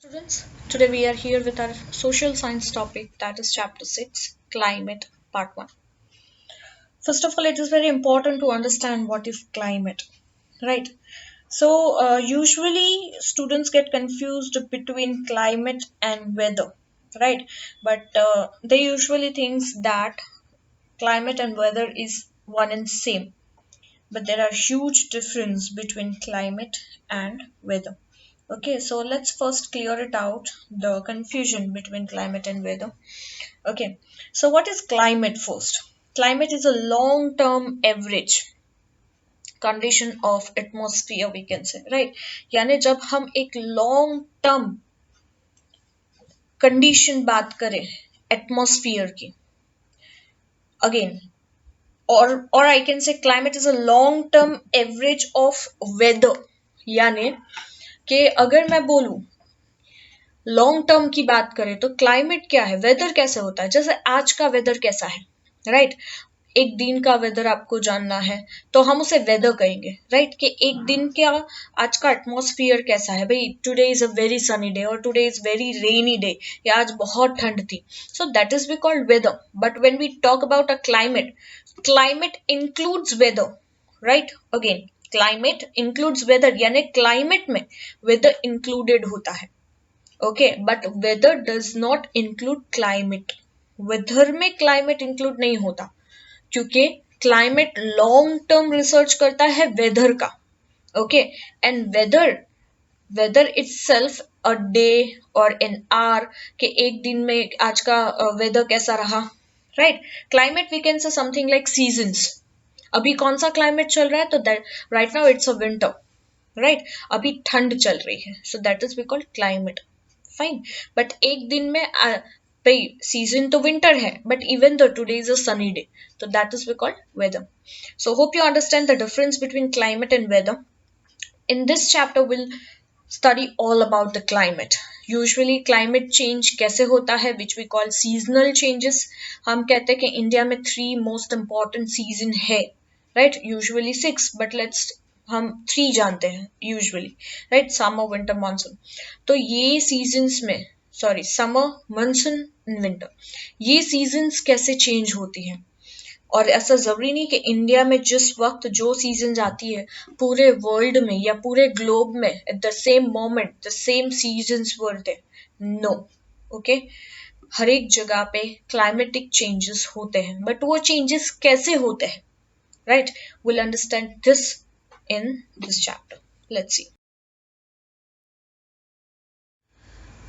Students, today we are here with our social science topic, that is chapter 6, climate part 1. First of all, it is very important to understand what is climate, right? Usually students get confused between climate and weather, right? But they usually think that climate and weather is one and same, but there are huge difference between climate and weather. Okay, so let's first clear it out, the confusion between climate and weather. Okay, so what is climate first? Climate is a long term average condition of atmosphere, we can say, right? यानी जब हम एक long term condition बात करें atmosphere की, again, or I can say climate is a long term average of weather. यानी कि अगर मैं बोलूं लॉन्ग टर्म की बात करें तो क्लाइमेट क्या है, वेदर कैसे होता है, जैसे आज का वेदर कैसा है, राइट? एक दिन का वेदर आपको जानना है तो हम उसे वेदर कहेंगे, राइट? कि एक दिन क्या, आज का एटमॉस्फेयर कैसा है, भाई today is a very sunny day और today is very rainy day, या आज बहुत ठंड थी, so that is we called weather. But when we talk about a climate, climate includes weather, right? Again, climate includes weather, यानी climate में weather included होता है. Okay, but weather does not include climate. Weather में climate include नहीं होता, क्योंकि climate long term research करता है वेदर का. Okay, and weather weather itself a day और एन आवर, के एक दिन में आज का वेदर कैसा रहा, right? Climate we can say something like seasons. अभी कौन सा क्लाइमेट चल रहा है, तो that right now it's a winter, right? अभी ठंड चल रही है, so that is we called climate. Fine, but एक दिन में भाई सीजन तो विंटर है, but even the today is a sunny day, तो that is we called weather. So hope you understand the difference between climate and weather. In this chapter we'll study all about the climate. Usually climate change कैसे होता है, which we call seasonal changes. हम कहते हैं कि India में 3 most important season है, right? Usually 6, but let's हम 3 जानते हैं usually, right? Summer, winter, monsoon. तो ये seasons में, sorry, summer, monsoon and winter, ये seasons कैसे change होती हैं. और ऐसा जरूरी नहीं कि इंडिया में जिस वक्त जो सीजन आती है, पूरे वर्ल्ड में या पूरे ग्लोब में at the same moment the same seasons were there. No, okay, हर एक जगह पे क्लाइमेटिक चेंजेस होते हैं, बट वो चेंजेस कैसे होते हैं, right? Will understand this in this chapter. Let's see.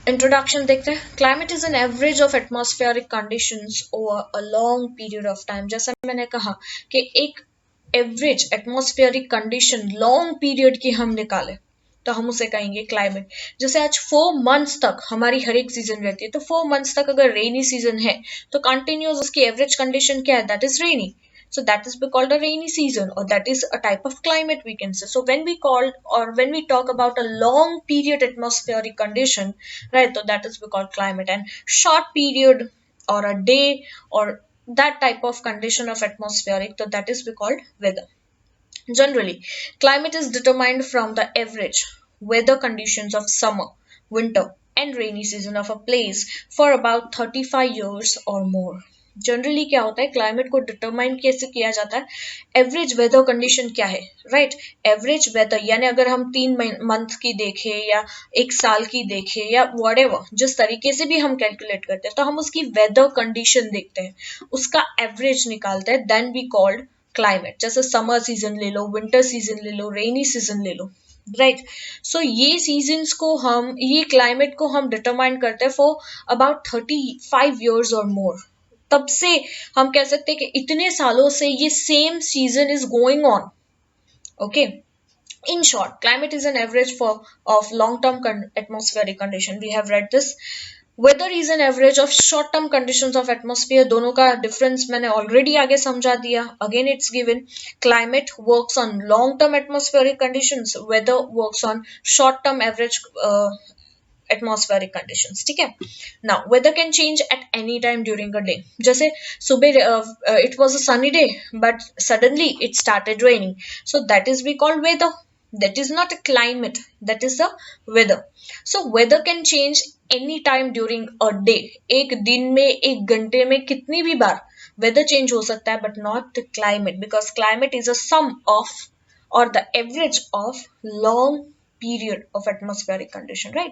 Introduction देखते हैं. Climate is an average of atmospheric conditions over a long period of time. जैसा मैंने कहा कि एक average atmospheric condition long period की हम निकाले तो हम उसे कहेंगे क्लाइमेट. जैसे आज 4 मंथ्स तक हमारी हर एक सीजन रहती है, तो 4 मंथ्स तक अगर रेनी सीजन है तो कंटिन्यूस उसकी एवरेज कंडीशन क्या है, that is rainy. So that is called a rainy season, or that is a type of climate, we can say. So when we call, or when we talk about a long period atmospheric condition, right, so that is called climate. And short period or a day or that type of condition of atmospheric, so that is called weather. Generally, climate is determined from the average weather conditions of summer, winter and rainy season of a place for about 35 years or more. Generally क्या होता है, climate को determine कैसे किया जाता है, average weather condition क्या है, राइट? एवरेज वेदर यानी अगर हम 3 मंथ की देखें या 1 साल की देखें या व्हाटएवर, जिस तरीके से भी हम कैलकुलेट करते हैं, तो हम उसकी वेदर कंडीशन देखते हैं, उसका एवरेज निकालते हैं, देन वी कॉल्ड क्लाइमेट. जैसे समर सीजन ले लो, विंटर सीजन ले लो, रेनी सीजन ले लो, राइट? सो ये सीजन्स को हम, ये क्लाइमेट को हम डिटरमाइन करते हैं फॉर अबाउट 35 years और मोर. तब से हम कह सकते हैं कि इतने सालों से ये same season is going on. Okay, in short, climate is an average for of long term atmospheric condition. We have read this. Weather is an average of short term conditions of atmosphere. दोनों का difference मैंने already आगे समझा दिया. Again it's given. Climate works on long term atmospheric conditions. Weather works on short term average atmospheric conditions. ठीक है. Now weather can change at any time during a day. जैसे सुबह it was a sunny day but suddenly it started raining, so that is we called weather. That is not a climate, that is the weather. So weather can change any time during a day. एक दिन में, एक घंटे में, कितनी भी बार weather change हो सकता है, but not the climate, because climate is a sum of, or the average of, long period of atmospheric condition, right?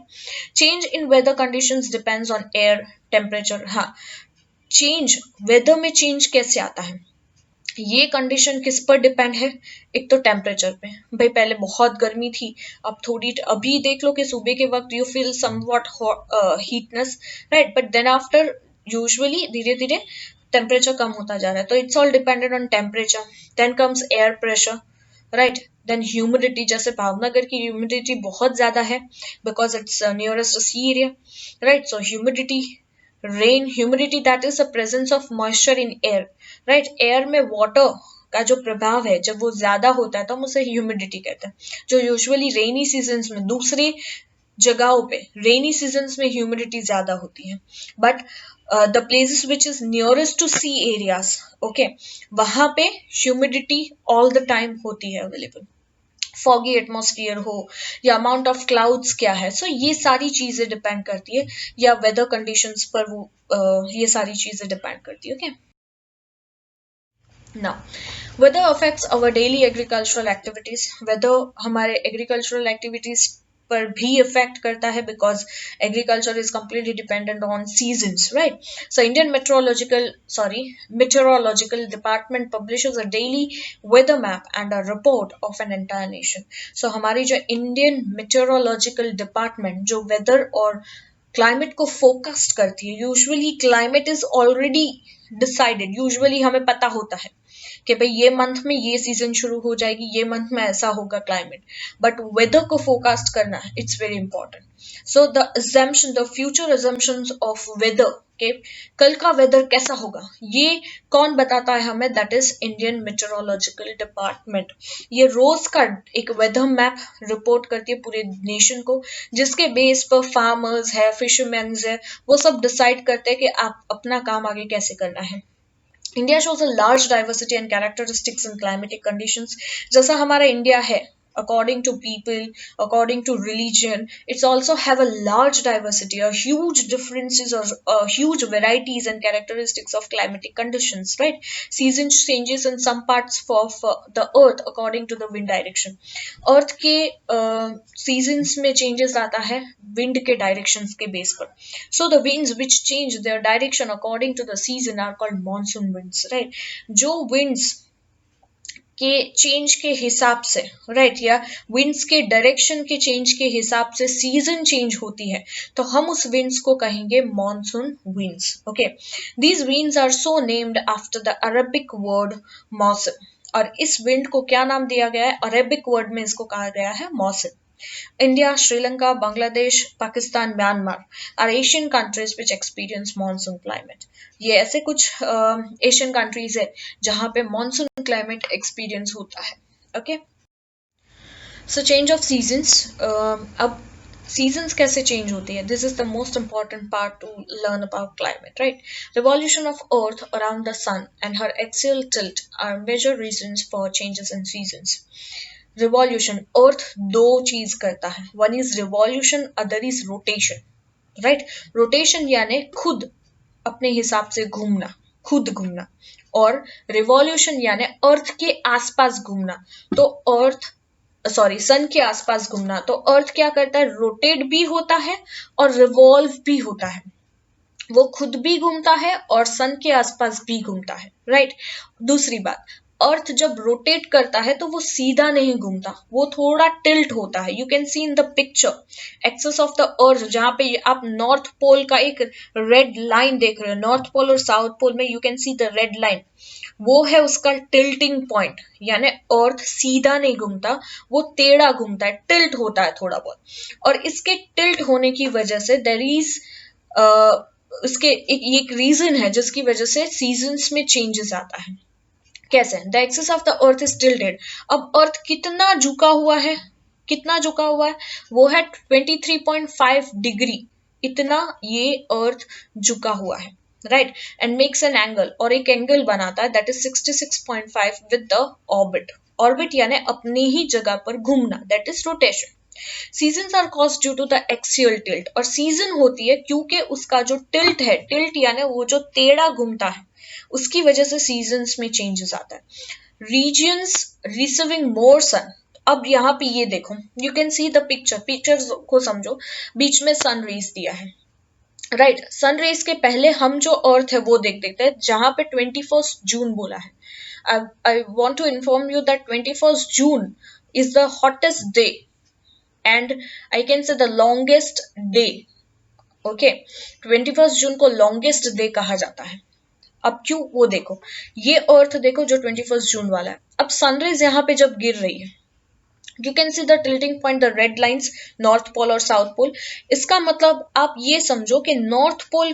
Change in weather conditions depends on air temperature. हाँ, चेंज वेदर में change कैसे आता है, ये condition किस पर depend है? एक तो टेम्परेचर पे, भाई पहले बहुत गर्मी थी, अब थोड़ी, अभी देख लो कि सुबह के वक्त you feel somewhat heatness, right, but then after usually धीरे धीरे टेम्परेचर कम होता जा रहा है, तो it's all dependent on temperature. Then comes air pressure, right, then humidity, जैसे भावनगर की ह्यूमिडिटी बहुत ज्यादा है because it's nearest sea area, right, so humidity. Rain, humidity that is the presence of moisture in air, right, air में water का जो प्रभाव है जब वो ज्यादा होता है तो हम उसे ह्यूमिडिटी कहते हैं. जो यूजुअली रेनी सीजन्स में, दूसरी जगहों पे रेनी सीजन्स में ह्यूमिडिटी ज्यादा होती है, but the places which is nearest to sea areas, okay, वहां पे ह्यूमिडिटी ऑल द टाइम होती है अवेलेबल. फॉगी एटमॉस्फियर हो या अमाउंट ऑफ क्लाउड्स क्या है, सो ये सारी चीजें डिपेंड करती है, या वेदर कंडीशंस पर वो ये सारी चीजें डिपेंड करती है. Okay, now weather affects our daily agricultural activities. Weather हमारे एग्रीकल्चरल एक्टिविटीज पर भी इफेक्ट करता है because agriculture is completely dependent on seasons, right. So Indian meteorological department publishes a daily weather map and a report of an entire nation. So हमारी जो Indian meteorological department जो weather और climate को फोकस्ट करती है, usually climate is already decided, usually हमें पता होता है कि भाई ये मंथ में ये सीजन शुरू हो जाएगी, ये मंथ में ऐसा होगा क्लाइमेट, बट वेदर को फोरकास्ट करना it's very important. So the assumption, the future assumptions of weather, के कल का वेदर कैसा होगा, ये कौन बताता है हमें? That is Indian meteorological department. ये रोज का एक वेदर मैप रिपोर्ट करती है पूरे नेशन को, जिसके बेस पर फार्मर्स है, फिशरमैन है, वो सब डिसाइड करते हैं कि आप अपना काम आगे कैसे करना है. India shows a large diversity and characteristics in climatic conditions. जैसा हमारा इंडिया है, according to people, according to religion, it's also have a large diversity, a huge differences or huge varieties and characteristics of climatic conditions, right? Season changes in some parts of the earth according to the wind direction. Earth के seasons में changes आता है wind के directions के base पर. So the winds which change their direction according to the season are called monsoon winds, right? जो winds के change के हिसाब से, राइट, या विंड्स के डायरेक्शन के चेंज के हिसाब से सीजन चेंज होती है, तो हम उस विंड्स को कहेंगे monsoon winds. Okay, these winds are so named after the Arabic word mausam. और इस विंड को क्या नाम दिया गया है? अरेबिक वर्ड में इसको कहा गया है मौसम. India, Sri Lanka, Bangladesh, Pakistan, Myanmar are Asian countries which experience monsoon climate. ये ऐसे कुछ एशियन कंट्रीज है जहां पे मॉनसून क्लाइमेट एक्सपीरियंस होता है. Okay, so change of seasons. अब सीजन्स कैसे चेंज होती है? This is the most important part to learn about climate, right. Revolution of earth around the sun and her axial tilt are major reasons for changes in seasons. Revolution, earth दो चीज करता है, one is revolution, other is rotation, right. Rotation यानी खुद अपने हिसाब से घूमना, खुद घूमना, और रिवॉल्यूशन यानी अर्थ के आसपास घूमना. तो अर्थ सन के आसपास घूमना, तो अर्थ क्या करता है? रोटेट भी होता है और रिवॉल्व भी होता है. वो खुद भी घूमता है और सन के आसपास भी घूमता है, राइट. दूसरी बात, अर्थ जब रोटेट करता है तो वो सीधा नहीं घूमता, वो थोड़ा टिल्ट होता है. You can see in the picture axis of the earth, जहां पे आप नॉर्थ पोल का एक रेड लाइन देख रहे हो, नॉर्थ पोल और साउथ पोल में you can see the red line, वो है उसका टिल्टिंग पॉइंट. यानी अर्थ सीधा नहीं घूमता, वो टेढ़ा घूमता है, टिल्ट होता है थोड़ा बहुत. और इसके टिल्ट होने की वजह से देयर इज उसके एक रीजन है जिसकी वजह से सीजन्स में चेंजेस आता है. कैसे? The axis of the earth is tilted. अब अर्थ कितना झुका हुआ है? कितना झुका हुआ है? वो है 23.5 डिग्री, इतना ये अर्थ झुका हुआ है, right. And makes an angle, और एक एंगल बनाता है that is 66.5 with the orbit. Orbit यानी अपनी ही जगह पर घूमना, that is rotation. Seasons are caused due to the axial tilt, और सीजन होती है क्योंकि उसका जो टिल्ट है, टिल्ट यानी वो जो टेढ़ा घूमता है, उसकी वजह से सीजन्स में चेंजेस आता है। रीजियंस रिसीविंग मोर सन, अब यहाँ पे ये देखो, you can see the picture, picture को समझो, बीच में सन रेज दिया है, राइट। सन रेज के पहले हम जो अर्थ है वो देखते हैं, जहां पे 21 जून बोला है। I want to inform you that 21 June is the hottest day and I can say the longest day, okay. 21 जून को लॉन्गेस्ट डे कहा जाता है। अब क्यों, वो देखो, ये अर्थ देखो जो 21 जून वाला है। अब सनरेज यहाँ पे जब गिर रही है, you can see the tilting point, the red lines, north pole और साउथ पोल। इसका मतलब आप ये समझो कि नॉर्थ पोल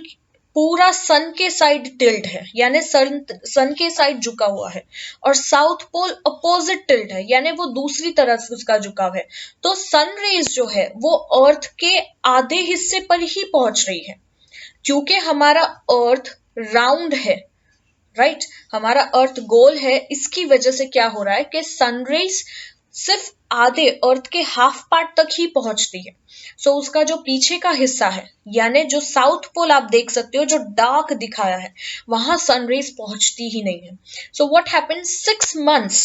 पूरा सन के साइड टिल्ट है, यानी सन के साइड झुका हुआ है, और साउथ पोल अपोजिट टिल्ट है, यानी वो दूसरी तरफ उसका झुकाव है। तो सन रेज जो है वो अर्थ के आधे हिस्से पर ही पहुंच रही है, क्योंकि हमारा अर्थ राउंड है, राइट, हमारा अर्थ गोल है। इसकी वजह से क्या हो रहा है कि सनरेज सिर्फ आधे अर्थ के हाफ पार्ट तक ही पहुंचती है। सो उसका जो पीछे का हिस्सा है, यानी जो साउथ पोल आप देख सकते हो जो डार्क दिखाया है, वहां सनरेज पहुंचती ही नहीं है। सो व्हाट हैपेंस, 6 months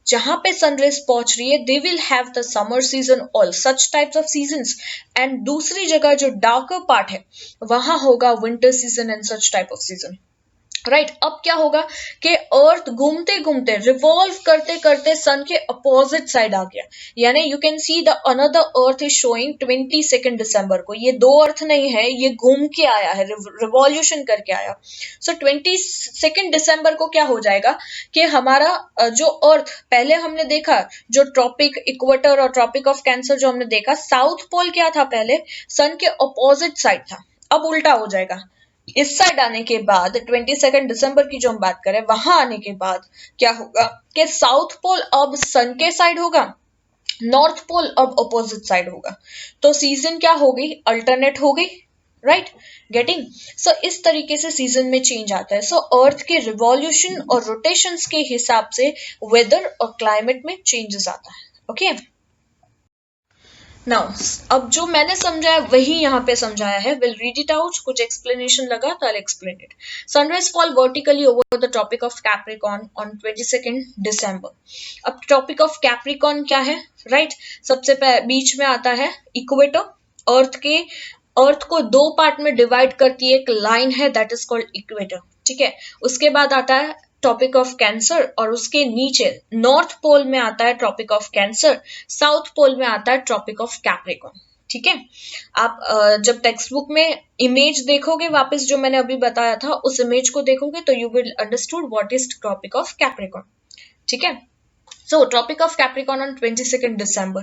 जहां पे सनरेज पहुंच रही है, they will have the summer season, all such types of seasons, and दूसरी जगह जो डार्कर पार्ट है वहां होगा winter season and such type off season, right. अब क्या होगा कि अर्थ घूमते घूमते रिवॉल्व करते करते सन के अपोजिट साइड आ गया, यानी you can see the another earth is showing 22 दिसंबर को। ये दो अर्थ नहीं है, ये घूम के आया है, रिवॉल्यूशन करके आया। सो 22 दिसंबर को क्या हो जाएगा कि हमारा जो अर्थ पहले हमने देखा, जो ट्रॉपिक इक्वेटर और ट्रॉपिक ऑफ कैंसर जो हमने देखा, साउथ पोल क्या था पहले, सन के अपोजिट साइड था, अब उल्टा हो जाएगा। इस साइड आने के बाद 22 दिसंबर की जो हम बात करें, वहां आने के बाद क्या होगा कि साउथ पोल अब सन के साइड होगा, नॉर्थ पोल अब अपोजिट साइड होगा। तो सीजन क्या हो गई, अल्टरनेट हो गई, राइट, गेटिंग। सो इस तरीके से सीजन में चेंज आता है। सो अर्थ के रिवॉल्यूशन और रोटेशंस के हिसाब से वेदर और क्लाइमेट में चेंजेस आता है, ओके। नाउ अब जो मैंने समझाया वही यहाँ पे समझाया है, विल रीड इट आउट, कुछ एक्सप्लेनेशन लगा तो I explain it. Sunrise fall vertically over the Tropic of Capricorn on 22 December. अब ट्रॉपिक ऑफ कैप्रिकॉर्न क्या है, राइट, सबसे बीच में आता है इक्वेटर, अर्थ को दो पार्ट में डिवाइड करती है एक लाइन है, दैट इज कॉल्ड इक्वेटर, ठीक है। उसके बाद आता है ट्रॉपिक ऑफ कैंसर, और उसके नीचे नॉर्थ पोल में आता है Tropic of Cancer, south pole में आता है ट्रॉपिक ऑफ कैप्रिकॉर्न, ठीक है। आप जब टेक्स्ट बुक में इमेज देखोगे, वापस जो मैंने अभी बताया था उस इमेज को देखोगे, तो you will understood what is Tropic of Capricorn, ठीक है। So Tropic of Capricorn on 22 December,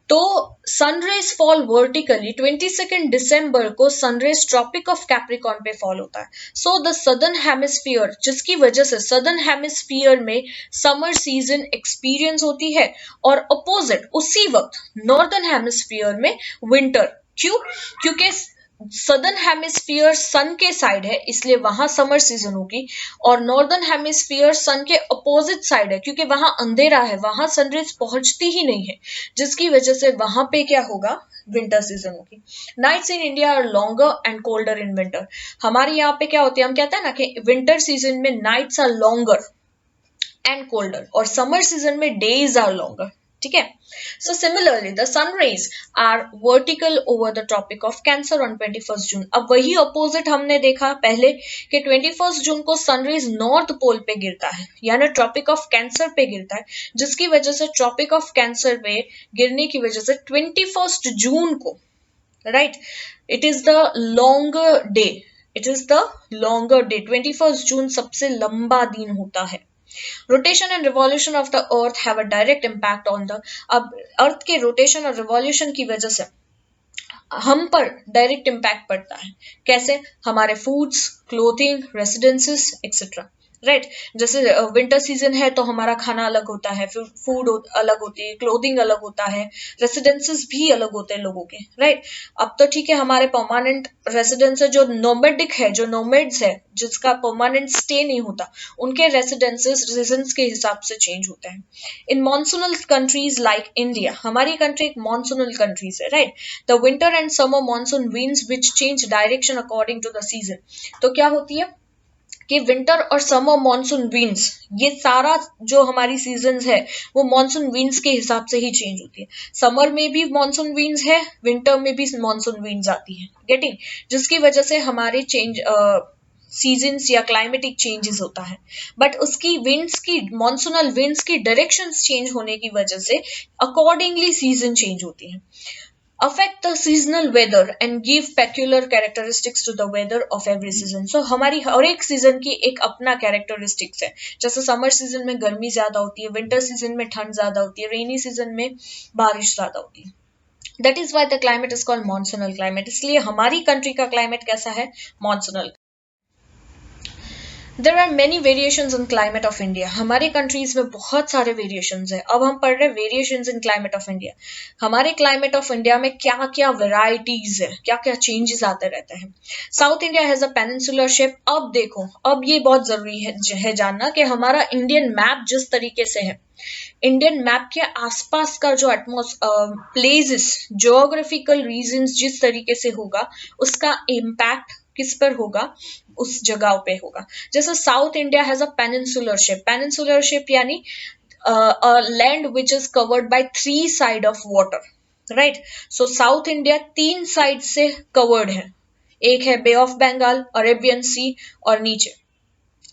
तो सनरेज फॉल वर्टिकली 22 दिसंबर को सनरेज ट्रॉपिक ऑफ कैप्रिकॉर्न पे फॉल होता है। सो द सदर्न हेमिस्फीयर, जिसकी वजह से सदर्न हेमिस्फीयर में समर सीजन एक्सपीरियंस होती है, और अपोजिट उसी वक्त नॉर्दर्न हेमिस्फीयर में विंटर। क्यों, क्योंकि सदर्न हेमिस्फीयर सन के साइड है इसलिए वहां समर सीजन होगी, और नॉर्दर्न हेमिस्फीयर सन के अपोजिट साइड है क्योंकि वहां अंधेरा है, वहां सनरेज पहुंचती ही नहीं है, जिसकी वजह से वहां पे क्या होगा, विंटर सीजन होगी। Nights in India are longer and colder in winter. हमारे यहाँ पे क्या होती है, हम कहते हैं ना कि विंटर सीजन में nights are longer and colder, और समर सीजन में डेज आर लॉन्गर, ठीक है। So similarly the sun rays are vertical over the Tropic of Cancer on 21 June. अब वही अपोजिट हमने देखा पहले कि 21 जून को सन रेज नॉर्थ पोल पे गिरता है, यानी ट्रॉपिक ऑफ कैंसर पे गिरता है, जिसकी वजह से ट्रॉपिक ऑफ कैंसर पे गिरने की वजह से 21 जून को, right, it is the longer day, it is the longer day. 21 जून सबसे लंबा दिन होता है। Rotation and revolution of the earth have a direct impact on the, अब अर्थ के रोटेशन और रिवॉल्यूशन की वजह से हम पर डायरेक्ट इम्पैक्ट पड़ता है। कैसे, हमारे foods, clothing, residences etcetera, right जैसे विंटर सीजन है तो हमारा खाना अलग होता है, फिर फूड अलग होती है, क्लोथिंग अलग होता है, रेसिडेंसेस भी अलग होते हैं लोगों के, राइट। अब तो ठीक है, हमारे परमानेंट रेसिडेंस है, जो नोमेडिक है, जो नोमेड्स है, जिसका परमानेंट स्टे नहीं होता, उनके रेसिडेंसेस रीजन्स के हिसाब से चेंज होते हैं। In monsoonal countries like India, हमारी कंट्री एक मॉनसूनल कंट्रीज है, right. The winter and summer monsoon winds which change direction according to the season. तो क्या होती है कि विंटर और समर मॉनसून विंड्स, ये सारा जो हमारी सीजन्स है वो मॉनसून विंड्स के हिसाब से ही चेंज होती है। समर में भी मॉनसून विंड्स है, विंटर में भी मॉनसून विंड्स आती है, गेटिंग, जिसकी वजह से हमारे चेंज सीजन्स या क्लाइमेटिक चेंजेस होता है। बट उसकी विंड्स की, मॉनसूनल विंड्स की डायरेक्शंस चेंज होने की वजह से अकॉर्डिंगली सीजन चेंज होती है। affect the seasonal weather and give peculiar characteristics to the weather of every season. So हमारी हर एक सीजन की एक अपना कैरेक्टरिस्टिक्स है। जैसे समर सीजन में गर्मी ज्यादा होती है, विंटर सीजन में ठंड ज्यादा होती है, रेनी सीजन में बारिश ज्यादा होती है। That is why the climate is called monsoonal climate. इसलिए हमारी कंट्री का क्लाइमेट कैसा है, monsoonal. There are many variations in climate of India, हमारे कंट्रीज में बहुत सारे वेरिएशंस हैं। अब हम पढ़ रहे हैं variations in climate of India. हमारे क्लाइमेट ऑफ इंडिया में क्या क्या वेराइटीज है, क्या क्या चेंजेस आते रहते हैं। South India has a peninsular shape. अब देखो, अब ये बहुत जरूरी है जानना कि हमारा इंडियन मैप जिस तरीके से है, इंडियन मैप के आसपास का जो प्लेसेस, ज्योग्राफिकल रीजन्स जिस तरीके से होगा, उसका इम्पैक्ट किस पर होगा, उस जगह पे होगा। जैसे south India has a peninsular shape. Peninsular shape यानी land which is covered by 3 side of water, right. So south India 3 side से कवर्ड है। एक है bay of Bengal, Arabian sea, और नीचे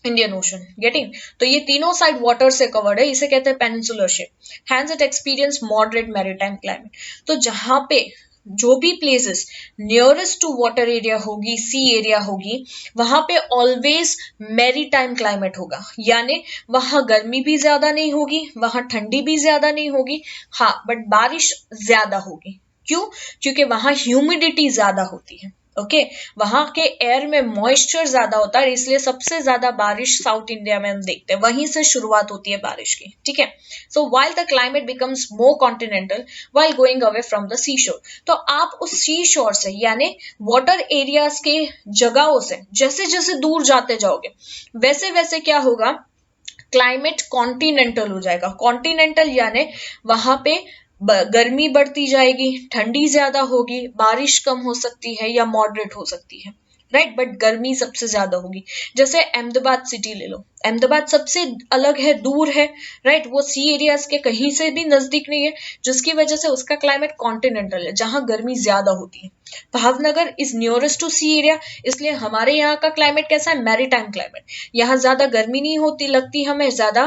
इंडियन ओशन, गेटिंग। तो ये तीनों साइड वाटर से कवर्ड है, इसे कहते हैं peninsular shape. Hence it experience moderate maritime climate. तो जहां पे जो भी places nearest to water area होगी, सी एरिया होगी, वहां पे ऑलवेज मैरीटाइम क्लाइमेट होगा, यानी वहां गर्मी भी ज्यादा नहीं होगी, वहां ठंडी भी ज्यादा नहीं होगी, हाँ बट बारिश ज्यादा होगी। क्यों? क्योंकि वहां ह्यूमिडिटी ज्यादा होती है, ओके। वहां के एयर में मॉइस्चर ज्यादा होता है, इसलिए सबसे ज्यादा बारिश साउथ इंडिया में हम देखते हैं, वहीं से शुरुआत होती है बारिश की, ठीक है। So while the climate becomes more continental while going away from the sea shore. तो आप उस सी शोर से, यानी वाटर एरियाज के जगहों से जैसे जैसे दूर जाते जाओगे, वैसे वैसे क्या होगा, क्लाइमेट कॉन्टिनेंटल हो जाएगा। कॉन्टिनेंटल यानी वहां पे गर्मी बढ़ती जाएगी, ठंडी ज्यादा होगी, बारिश कम हो सकती है या मॉडरेट हो सकती है, राइट, बट गर्मी सबसे ज्यादा होगी। जैसे अहमदाबाद सिटी ले लो, अहमदाबाद सबसे अलग है, दूर है, राइट, वो सी एरियाज के कहीं से भी नजदीक नहीं है, जिसकी वजह से उसका क्लाइमेट कॉन्टिनेंटल है, जहां गर्मी ज्यादा होती है। Bhavnagar is nearest to sea area, इसलिए हमारे यहाँ का क्लाइमेट कैसा है, मैरीटाइम क्लाइमेट। यहाँ ज्यादा गर्मी नहीं होती, लगती हमें ज्यादा,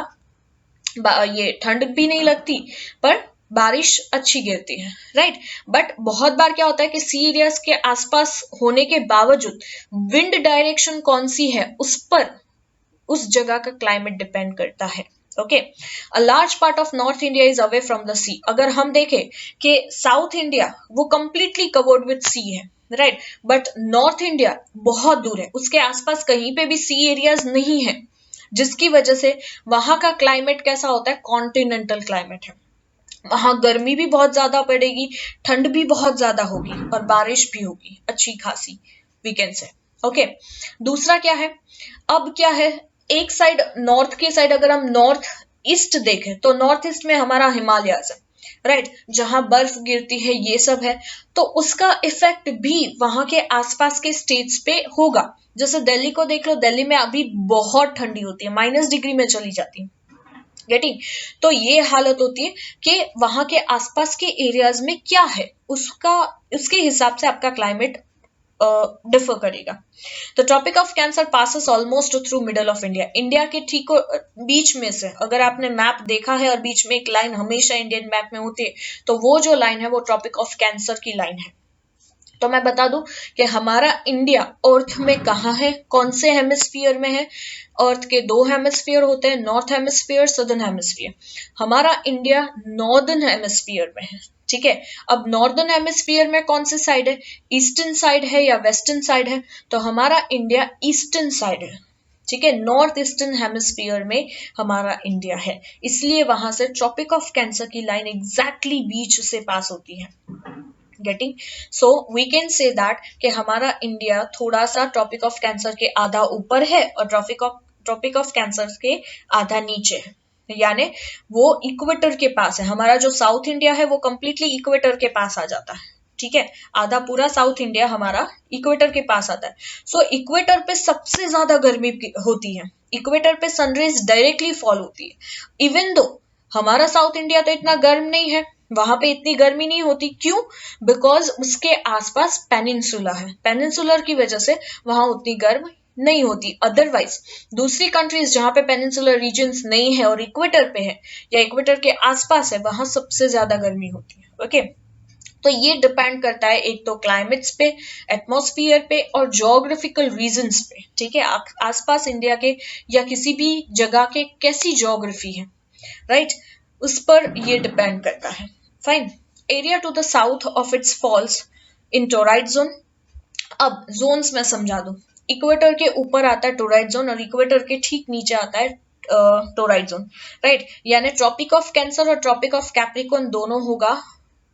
ये ठंड भी नहीं लगती, पर बारिश अच्छी गिरती है, राइट। बट बहुत बार क्या होता है कि सी एरियाज के आसपास होने के बावजूद विंड डायरेक्शन कौन सी है, उस पर उस जगह का क्लाइमेट डिपेंड करता है, okay. A large part of north India is away from the sea. अगर हम देखें कि साउथ इंडिया वो कंप्लीटली कवर्ड विद सी है, राइट, बट नॉर्थ इंडिया बहुत दूर है, उसके आसपास कहीं पे भी सी एरियाज नहीं है, जिसकी वजह से वहां का क्लाइमेट कैसा होता है, कॉन्टिनेंटल क्लाइमेट है। वहां गर्मी भी बहुत ज्यादा पड़ेगी, ठंड भी बहुत ज्यादा होगी, और बारिश भी होगी अच्छी खासी, वीकेंड से, ओके। दूसरा क्या है, अब क्या है, एक साइड नॉर्थ के साइड अगर हम नॉर्थ ईस्ट देखें तो नॉर्थ ईस्ट में हमारा हिमालय है, राइट, जहां बर्फ गिरती है, ये सब है, तो उसका इफेक्ट भी वहां के आसपास के स्टेट्स पे होगा। जैसे दिल्ली को देख लो, दिल्ली में अभी बहुत ठंडी होती है, -डिग्री में चली जाती है, गेटिंग। तो ये हालत होती है कि वहां के आसपास के एरियाज में क्या है, उसका उसके हिसाब से आपका क्लाइमेट डिफर करेगा। The Tropic of Cancer passes almost through middle of India. India के ठीक बीच में से, अगर आपने मैप देखा है और बीच में एक लाइन हमेशा इंडियन मैप में होती है, तो वो जो लाइन है वो ट्रॉपिक ऑफ कैंसर की लाइन है। तो मैं बता दूं कि हमारा इंडिया अर्थ में कहाँ है, कौन से हेमिस्फीयर में है। अर्थ के 2 हेमिस्फीयर होते हैं, नॉर्थ हेमिस्फीयर, सदर्न हेमिस्फीयर। हमारा इंडिया नॉर्दर्न हेमिस्फीयर में है, ठीक है। अब नॉर्दर्न हेमिस्फीयर में कौन सी साइड है, ईस्टर्न साइड है या वेस्टर्न साइड है, तो हमारा इंडिया ईस्टर्न साइड है, ठीक है, नॉर्थ ईस्टर्न हेमिस्फीयर में हमारा इंडिया है, इसलिए वहां से ट्रॉपिक ऑफ कैंसर की लाइन एग्जैक्टली बीच से पास होती है। Getting, so we can say that कि हमारा इंडिया थोड़ा सा ट्रॉपिक ऑफ कैंसर के आधा ऊपर है और ट्रॉपिक ऑफ कैंसर के आधा नीचे है, यानी वो इक्वेटर के पास है। हमारा जो साउथ इंडिया है वो कंप्लीटली इक्वेटर के पास आ जाता है, ठीक है, आधा पूरा साउथ इंडिया हमारा इक्वेटर के पास आता है। सो इक्वेटर पे सबसे ज्यादा गर्मी होती है, इक्वेटर पे सनरेज डायरेक्टली फॉल होती है। इवन दो हमारा साउथ इंडिया तो इतना गर्म नहीं है, वहां पे इतनी गर्मी नहीं होती, क्यों? बिकॉज उसके आसपास पेनिनसुला है, पेनिनसुलर की वजह से वहां उतनी गर्म नहीं होती। अदरवाइज दूसरी कंट्रीज जहां पे पेनिनसुलर रीजन्स नहीं है और इक्वेटर पे है या इक्वेटर के आसपास है, वहां सबसे ज्यादा गर्मी होती है। ओके, तो ये डिपेंड करता है एक तो क्लाइमेट्स पे, एटमॉस्फेयर पे और जोग्राफिकल रीजन्स पे, ठीक है, आसपास इंडिया के या किसी भी जगह के कैसी जोग्राफी है, राइट, उस पर ये डिपेंड करता है। Fine, area to the south of its falls in torrid zone. अब जोन्स में समझा दूं, इक्वेटर के ऊपर आता है टोराइड जोन और इक्वेटर के ठीक नीचे आता है टोराइड जोन, राइट, यानी ट्रॉपिक ऑफ कैंसर और ट्रॉपिक ऑफ कैप्रिकॉर्न दोनों होगा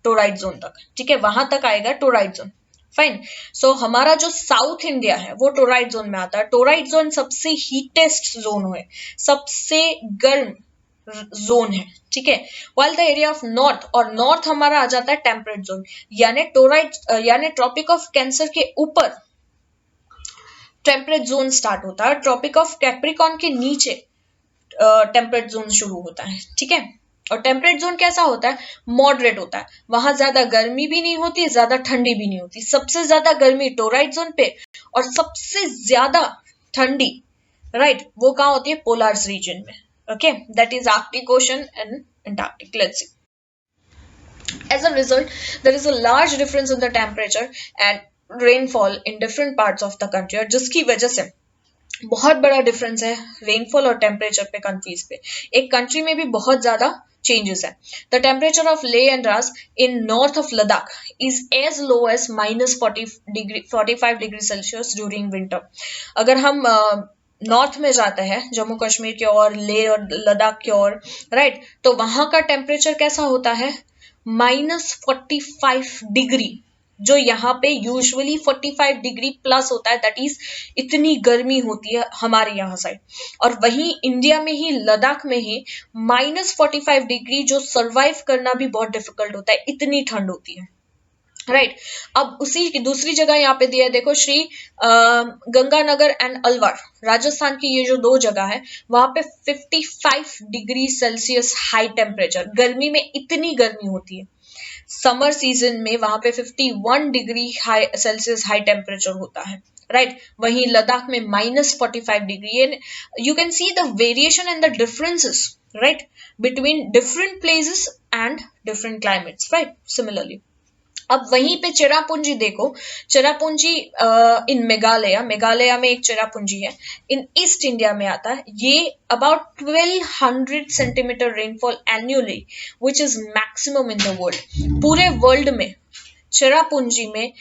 टोराइड जोन तक, ठीक है, वहां तक आएगा टोराइड जोन। फाइन, सो हमारा जो साउथ इंडिया है वो टोराइड जोन में आता है। टोराइड जोन सबसे हीटेस्ट जोन है, सबसे गर्म जोन है, ठीक है, while the area of north, और नॉर्थ हमारा आ जाता है टेम्परेट जोन, यानी टोराइड यानी ट्रॉपिक ऑफ कैंसर के ऊपर टेम्परेट जोन स्टार्ट होता है, ट्रॉपिक ऑफ कैप्रिकॉर्न के नीचे टेम्परेट जोन शुरू होता है, ठीक है। और टेम्परेट जोन कैसा होता है? मॉडरेट होता है, वहां ज्यादा गर्मी भी नहीं होती, ज्यादा ठंडी भी नहीं होती। सबसे ज्यादा गर्मी टोराइड जोन पे और सबसे ज्यादा ठंडी, राइट, वो कहाँ होती है? पोलार्स रीजन में। Okay, that is Arctic ocean and Antarctic. Let's see, as a result there is a large difference in the temperature and rainfall in different parts of the country, और जिसकी वजह से बहुत बड़ा डिफरेंस है रेनफॉल और temperature पे countries पे। एक कंट्री में भी बहुत ज्यादा changes है। The temperature of Leh and Ras in north of Ladakh is as low as -45 degree Celsius during winter। अगर हम नॉर्थ में जाते हैं, जम्मू कश्मीर की ओर, लेह और लद्दाख की ओर, राइट, तो वहां का टेम्परेचर कैसा होता है? -45 डिग्री, जो यहाँ पे यूजुअली 45 डिग्री प्लस होता है, दैट इज इतनी गर्मी होती है हमारे यहाँ साइड। और वहीं इंडिया में ही, लद्दाख में ही -45 डिग्री जो सरवाइव करना भी बहुत डिफिकल्ट होता है, इतनी ठंड होती है, राइट। अब उसी की दूसरी जगह यहाँ पे दिया है, देखो, श्री गंगानगर एंड अलवर, राजस्थान की ये जो दो जगह है, वहां पे 55 डिग्री सेल्सियस हाई टेम्परेचर, गर्मी में इतनी गर्मी होती है। समर सीजन में वहां पे 51 डिग्री सेल्सियस हाई टेम्परेचर होता है, राइट। वहीं लद्दाख में -45 degree. You can see the variation and the differences, right, between different places and different climates, right, similarly. अब वहीं पे चेरापूंजी देखो, चेरापूंजी इन मेघालय में एक चेरापूंजी है, इन ईस्ट इंडिया में आता है। ये about 1200 centimetre rainfall annually, which is maximum in the world. पूरे वर्ल्ड में चेरापूंजी में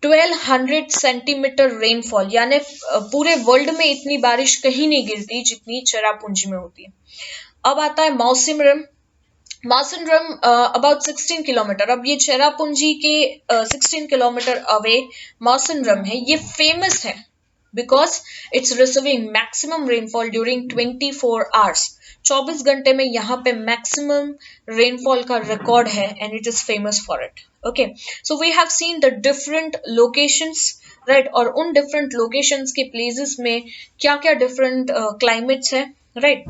1200 सेंटीमीटर रेनफॉल, यानी पूरे वर्ल्ड में इतनी बारिश कहीं नहीं गिरती जितनी चेरापूंजी में होती है। अब आता है मौसिनराम अबाउट 16 किलोमीटर। अब ये चेरापूंजी के 16 किलोमीटर अवे मौसिनराम है, ये फेमस है because it's receiving maximum rainfall during 24 hours. 24 घंटे में यहाँ पे मैक्सिमम रेनफॉल का रिकॉर्ड है and it is famous for it. Okay, so we have seen the different locations, right, और उन डिफरेंट लोकेशंस के प्लेसेस में क्या क्या डिफरेंट क्लाइमेट्स है, right.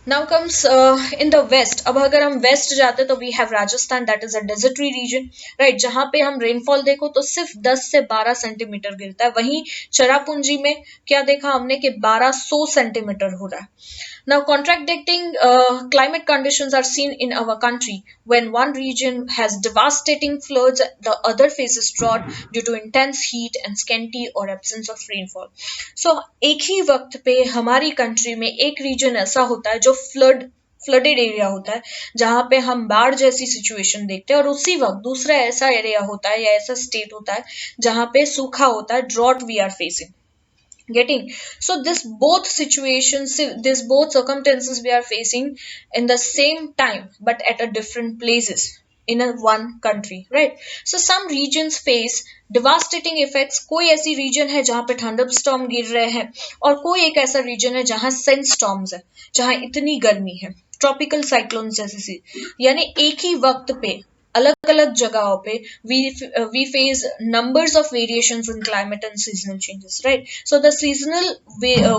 Now comes in the west. अब अगर हम वेस्ट जाते तो we have Rajasthan, that is a desertary region, right, जहां पे हम रेनफॉल देखो तो सिर्फ 10 से 12 सेंटीमीटर गिरता है। वहीं चेरापूंजी में क्या देखा हमने कि 1200 सेंटीमीटर हो रहा है। Now, contradicting climate conditions are seen in our country when one region has devastating floods, the other faces drought due to intense heat and scanty or absence of rainfall. So, एक ही वक्त पे हमारी country में एक reason ऐसा होता है जो फ्लडेड एरिया होता है, जहां पे हम बाढ़ जैसी सिचुएशन देखते हैं, और उसी वक्त दूसरा ऐसा एरिया होता है या ऐसा स्टेट होता है जहां पे सूखा होता है, drought we are facing. Getting? So this both situations, this both circumstances we are facing in the same time but at a different places in a one country, right? So some regions face devastating effects. कोई ऐसी region है जहाँ पे thunderstorm गिर रहे हैं, और कोई एक ऐसा region है जहाँ sandstorms है, जहाँ इतनी गर्मी है, ट्रॉपिकल साइक्लोन जैसी सी, यानी एक ही वक्त पे अलग अलग जगहों पे we face numbers of variations in climate and seasonal changes, right? So the seasonal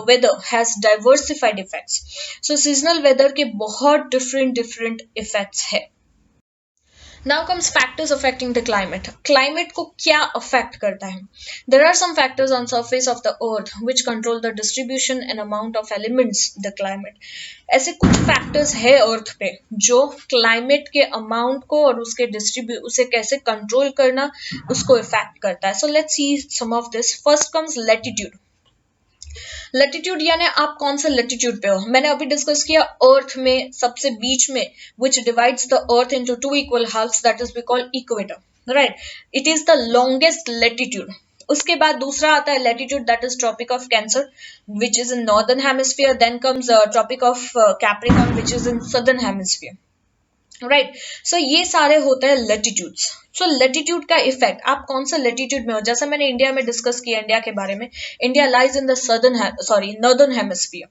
weather has diversified effects. So seasonal weather के बहुत different effects है. Now comes factors affecting the climate. Climate को क्या affect करता है? There are some factors on surface of the earth which control the distribution and amount of elements in the climate. ऐसे कुछ factors है earth पे जो climate के amount को और उसे कैसे control करना उसको affect करता है. So let's see some of this. First comes latitude. Latitude यानी आप कौन सा लेटीट्यूड पे हो. मैंने अभी डिस्कस किया अर्थ में सबसे बीच में which divides the earth into two equal halfs, that is we call equator, right. It is the longest latitude. उसके बाद दूसरा आता है latitude, that is Tropic of Cancer which is in northern hemisphere. Then comes Tropic of Capricorn which is in southern hemisphere, right. So ये सारे होते हैं latitudes. So latitude का इफेक्ट, आप कौन सा लेटीट्यूड में हो. जैसा मैंने इंडिया में डिस्कस किया, इंडिया के बारे में, India lies in the northern hemisphere,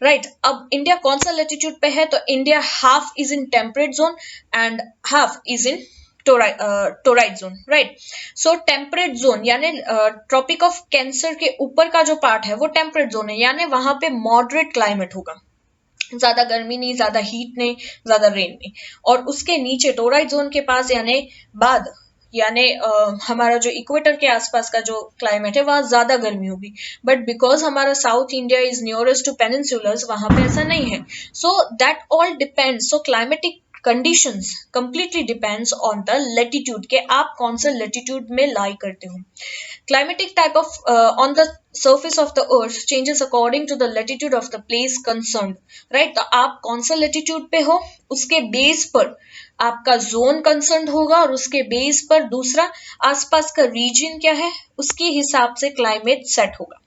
right. अब इंडिया कौन सा लेटीट्यूड पे है, तो India half is in temperate zone and half is in torrid zone, right. So temperate zone यानी ट्रॉपिक ऑफ कैंसर के ऊपर का जो पार्ट है वो टेम्परेट जोन है, यानी वहां पे मॉडरेट क्लाइमेट होगा, ज्यादा गर्मी नहीं, ज्यादा हीट नहीं, ज्यादा रेन नहीं. और उसके नीचे टोराइड जोन के पास यानी हमारा जो इक्वेटर के आसपास का जो क्लाइमेट है वहां ज्यादा गर्मी होगी. बट बिकॉज हमारा south India is nearest to peninsulars, वहां पे ऐसा नहीं है. So that all depends. So climatic conditions completely depends on the latitude के आप कौन सा लेटीट्यूड में लाई करते हो. Climatic type of on the surface of the earth changes according to the latitude of the place concerned, right. तो आप कौन सा latitude पे हो उसके बेस पर आपका जोन कंसर्न होगा, और उसके बेस पर दूसरा आसपास का रीजन क्या है उसके हिसाब से क्लाइमेट सेट होगा.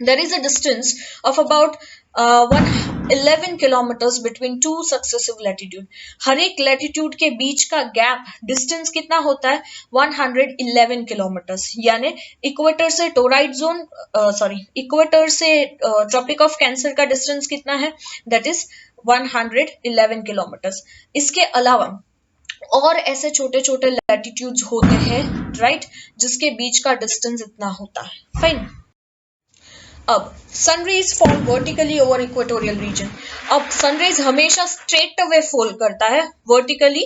There is a distance of about 111 kilometers between two successive latitude. हर एक latitude के बीच का गैप डिस्टेंस कितना होता है, 111 किलोमीटर्स. यानी इक्वेटर से टोराइड जोन इक्वेटर से ट्रॉपिक ऑफ कैंसर का डिस्टेंस कितना है, दैट इज 111 किलोमीटर्स. इसके अलावा और ऐसे छोटे छोटे लैटिट्यूड्स होते हैं, राइट, जिसके बीच का डिस्टेंस इतना होता है. फाइन. अब sun rays fall vertically over equatorial region. अब सनरेज हमेशा स्ट्रेट अवे फॉल करता है वर्टिकली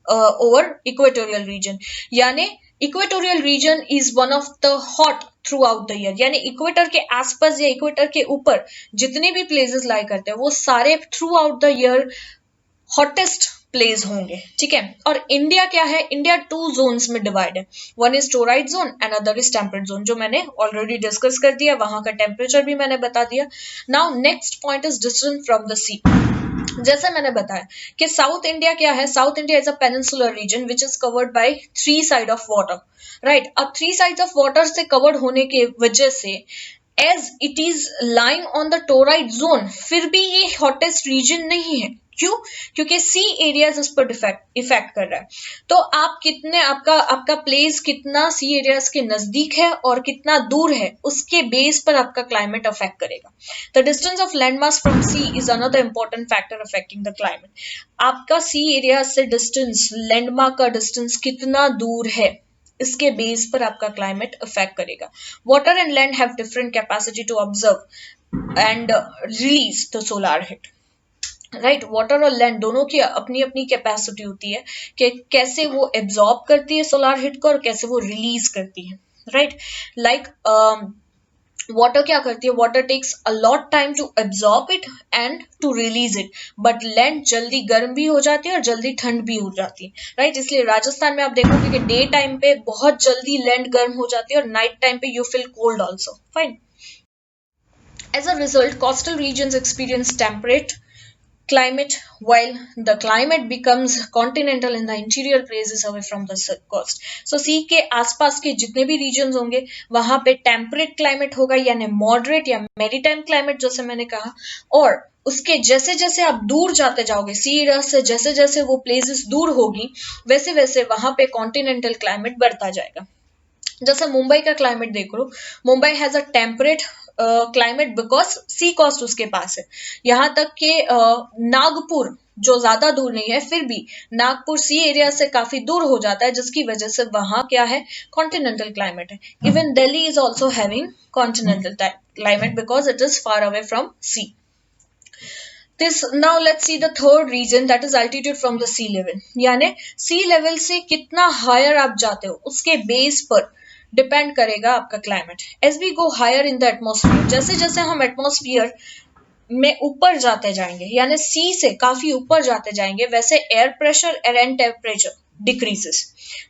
ओवर इक्वेटोरियल रीजन, यानी equatorial region is one of the hot through out the year. यानी इक्वेटर के आसपास या इक्वेटर के ऊपर जितने भी प्लेसेस लाई करते हैं वो सारे through out the year hottest place होंगे, ठीक है. और इंडिया क्या है, इंडिया टू जोन्स में डिवाइड है. One is toroid zone and other is temperate zone, जो मैंने ऑलरेडी डिस्कस कर दिया, वहां का टेम्परेचर भी मैंने बता दिया. Now next point is distance from the sea. जैसे मैंने बताया कि साउथ इंडिया क्या है, south India is a peninsular region which is covered by three side of water, right. अब थ्री साइड ऑफ वाटर से कवर्ड होने की वजह से as it is lying on the torrid zone, फिर भी ये हॉटेस्ट रीजन नहीं है. क्यों? क्योंकि सी एरियाज उस पर इफेक्ट कर रहा है. तो आप कितने आपका प्लेस कितना सी एरियाज के नजदीक है और कितना दूर है उसके बेस पर आपका क्लाइमेट अफेक्ट करेगा. The distance of landmass from sea is another important factor affecting the climate. आपका सी एरिया से डिस्टेंस, लैंडमार्क का डिस्टेंस कितना दूर है, इसके बेस पर आपका क्लाइमेट अफेक्ट करेगा. Water and land have different capacity to observe and release the solar heat, right. Water और लैंड दोनों की अपनी अपनी कैपेसिटी होती है कि कैसे वो एब्जॉर्ब करती है सोलर हीट को और कैसे वो रिलीज करती है, राइट. लाइक वाटर क्या करती है, water takes a lot time to absorb it and to release it, but land जल्दी गर्म भी हो जाती है और जल्दी ठंड भी हो जाती है, राइट. इसलिए राजस्थान में आप देखोगे कि डे टाइम पे बहुत जल्दी लैंड गर्म हो जाती है और नाइट टाइम पे you feel cold also. Fine. As a result, coastal regions experience temperate climate. While the climate becomes continental in the interior places away from the coast. So sea के आसपास के जितने भी regions होंगे वहां पे temperate climate होगा, यानी moderate या maritime climate जैसे मैंने कहा. और उसके जैसे जैसे आप दूर जाते जाओगे सी एरिया से, जैसे जैसे वो प्लेसेस दूर होगी वैसे वैसे वहां पे कॉन्टिनेंटल क्लाइमेट बढ़ता जाएगा. जैसे मुंबई का क्लाइमेट देख लो, Mumbai has a temperate climate because sea coast उसके पास है. यहाँ तक कि नागपुर जो ज्यादा दूर नहीं है, फिर भी नागपुर सी एरिया से काफी दूर हो जाता है, जिसकी वजह से वहां क्या है, कॉन्टिनेंटल क्लाइमेट है. Even Delhi is also having continental climate because it is far away from sea. This now let's see the third region, that is altitude from the sea level. यानी सी लेवल से कितना हायर आप जाते हो उसके base पर depend करेगा आपका climate. As we go higher in the atmosphere, जैसे जैसे हम एटमोस्फियर में ऊपर जाते जाएंगे यानी सी से काफी ऊपर जाते जाएंगे, वैसे air pressure and temperature decreases.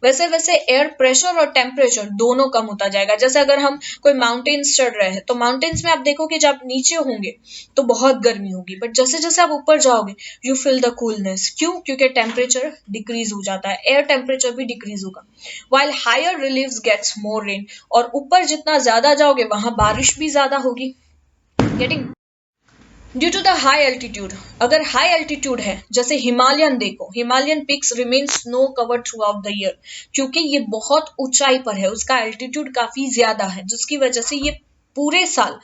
वैसे वैसे एयर प्रेशर और टेम्परेचर दोनों कम होता जाएगा. जैसे अगर हम कोई माउंटेन्स चढ़ रहे हैं तो माउंटेन्स में आप देखोगे जब आप नीचे होंगे तो बहुत गर्मी होगी, बट जैसे जैसे आप ऊपर जाओगे यू फील द कूलनेस. क्यों? क्योंकि टेम्परेचर डिक्रीज हो जाता है, एयर टेम्परेचर भी डिक्रीज होगा. While higher reliefs gets more rain, और ऊपर जितना ज्यादा जाओगे वहां बारिश भी ज्यादा होगी. Getting due to the high altitude. अगर हाई एल्टीट्यूड है जैसे हिमालयन देखो, Himalayan peaks remain snow covered throughout the year, क्योंकि ये बहुत ऊंचाई पर है, उसका एल्टीट्यूड काफी ज्यादा है, जिसकी वजह से ये पूरे साल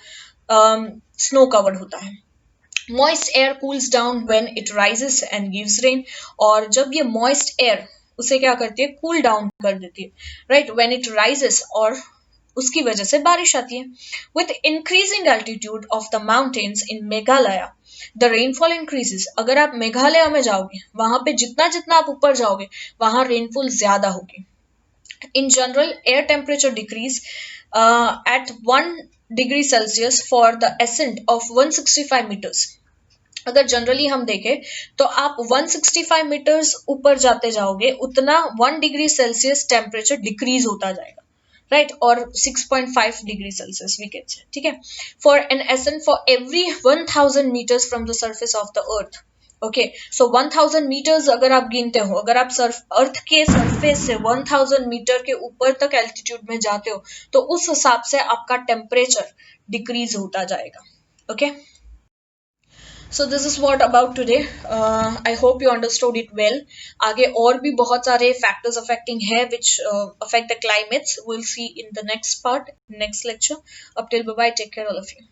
स्नो कवर्ड होता है. Moist air cools down when it rises and gives rain, और जब ये मॉइस्ट एयर उसे क्या करती है, कूल डाउन कर देती है, राइट, व्हेन इट राइजेस, और उसकी वजह से बारिश आती है. With increasing altitude of the mountains in Meghalaya the rainfall increases. अगर आप मेघालय में जाओगे वहां पे जितना जितना आप ऊपर जाओगे वहां रेनफॉल ज्यादा होगी. In general, air temperature decrease at 1 degree Celsius for the ascent of 165 meters. अगर जनरली हम देखें तो आप 165 मीटर्स ऊपर जाते जाओगे उतना 1 डिग्री सेल्सियस टेम्परेचर डिक्रीज होता जाएगा, राइट, और 6.5 degree Celsius we can say. ठीक है, for an ascent for every 1000 metres from the surface of the earth. Okay, so 1000 metres अगर आप गिनते हो, अगर आप अर्थ के सरफेस से 1000 मीटर के ऊपर तक एल्टीट्यूड में जाते हो तो उस हिसाब से आपका टेम्परेचर डिक्रीज होता जाएगा. Okay, so this is what about today. I hope you understood it well. आगे और भी बहुत सारे फैक्टर्स अफेक्टिंग है which affect the climates. Will see in the next part, next lecture. अब till bye bye, take care all of you.